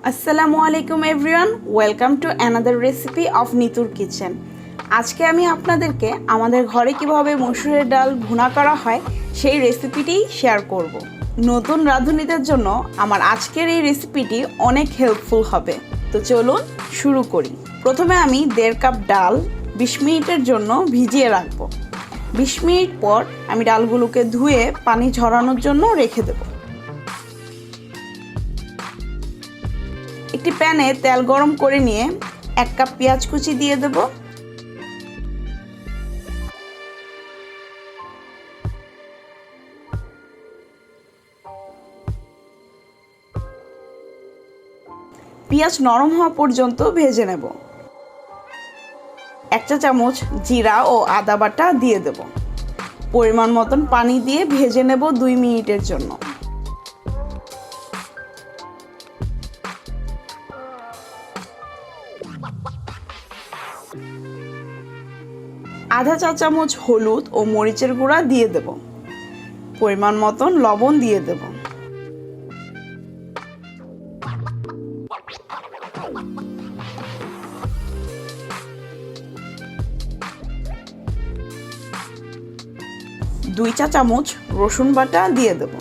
আসসালামু আলাইকুম everyone, welcome to another recipe of নিতুর কিচেন। আজকে আমি আপনাদেরকে আমাদের ঘরে কিভাবে মসুরের ডাল ভুনা করা হয় সেই রেসিপিটি শেয়ার করব। নতুন রাঁধুনিদের জন্য আমার আজকের এই রেসিপিটি অনেক হেল্পফুল হবে। তো চলুন শুরু করি। প্রথমে আমি 1.5 কাপ ডাল 20 মিনিটের জন্য ভিজিয়ে রাখব। 20 মিনিট পর আমি ডালগুলোকে ধুয়ে পানি ঝরানোর জন্য রেখে দেব। একটি প্যানে তেল গরম করে নিয়ে 1 কাপ পেঁয়াজ কুচি দিয়ে দেব। পেঁয়াজ নরম হওয়া পর্যন্ত ভেজে নেব। 1 চা চামচ জিরা ও আদা বাটা দিয়ে দেব। পরিমাণ মতন পানি দিয়ে ভেজে নেব 2 মিনিটের জন্য। আধা চা চামচ হলুদ ও মরিচের গুঁড়া দিয়ে দেব। পরিমাণ মতন লবণ দিয়ে দেব। দুই চা চামচ রসুন বাটা দিয়ে দেব।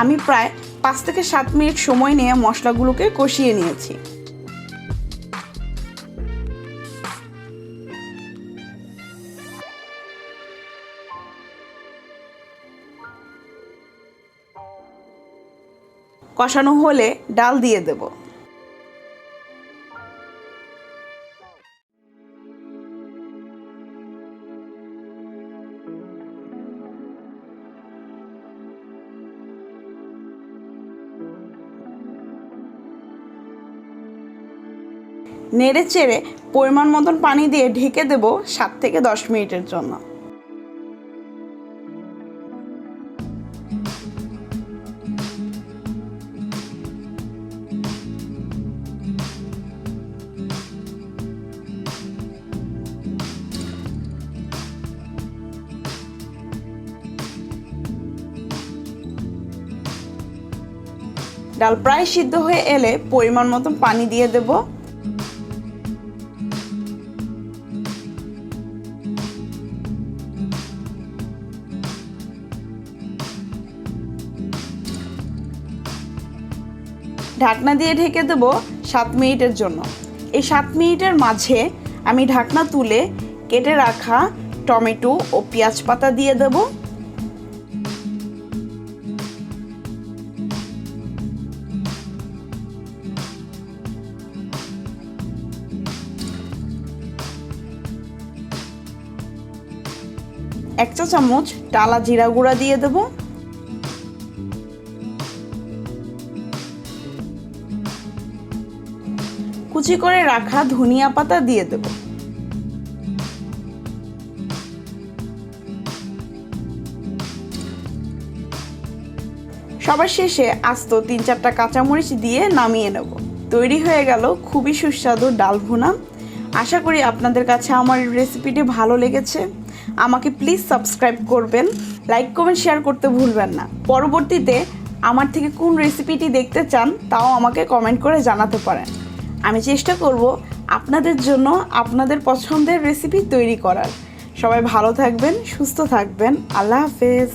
আমি প্রায় 5 থেকে 7 মিনিট সময় নিয়ে মশলাগুলোকে কষিয়ে নিয়েছি। কষানো হলে ডাল দিয়ে দেব। নেড়ে চেড়ে পরিমাণ মতন পানি দিয়ে ঢেকে দেব 7 থেকে 10 মিনিটের জন্য। ডাল প্রায় সিদ্ধ হয়ে এলে পরিমাণ মতন পানি দিয়ে দেব। ঢাকনা দিয়ে ঢেকে দেব 7 মিনিটের জন্য। এই 7 মিনিটের মাঝে আমি ঢাকনা তুলে কেটে রাখা টমেটো ও পেঁয়াজ পাতা দিয়ে দেব। এক চা চামচ টালা জিরা গুঁড়া দিয়ে দেব। কুচি করে রাখা ধনিয়া পাতা দিয়ে দেব। সবার শেষে আস্ত 3-4টা কাঁচামরিচ দিয়ে নামিয়ে নেব। তৈরি হয়ে গেল খুবই সুস্বাদু ডাল ভুনা। আশা করি আপনাদের কাছে আমার রেসিপিটি ভালো লেগেছে। আমাকে প্লিজ সাবস্ক্রাইব করবেন, লাইক কমেন্ট শেয়ার করতে ভুলবেন না। পরবর্তীতে আমার থেকে কোন রেসিপিটি দেখতে চান তাও আমাকে কমেন্ট করে জানাতে পারেন। আমি চেষ্টা করব আপনাদের জন্য আপনাদের পছন্দের রেসিপি তৈরি করার। সবাই ভালো থাকবেন, সুস্থ থাকবেন। আল্লাহ হাফেজ।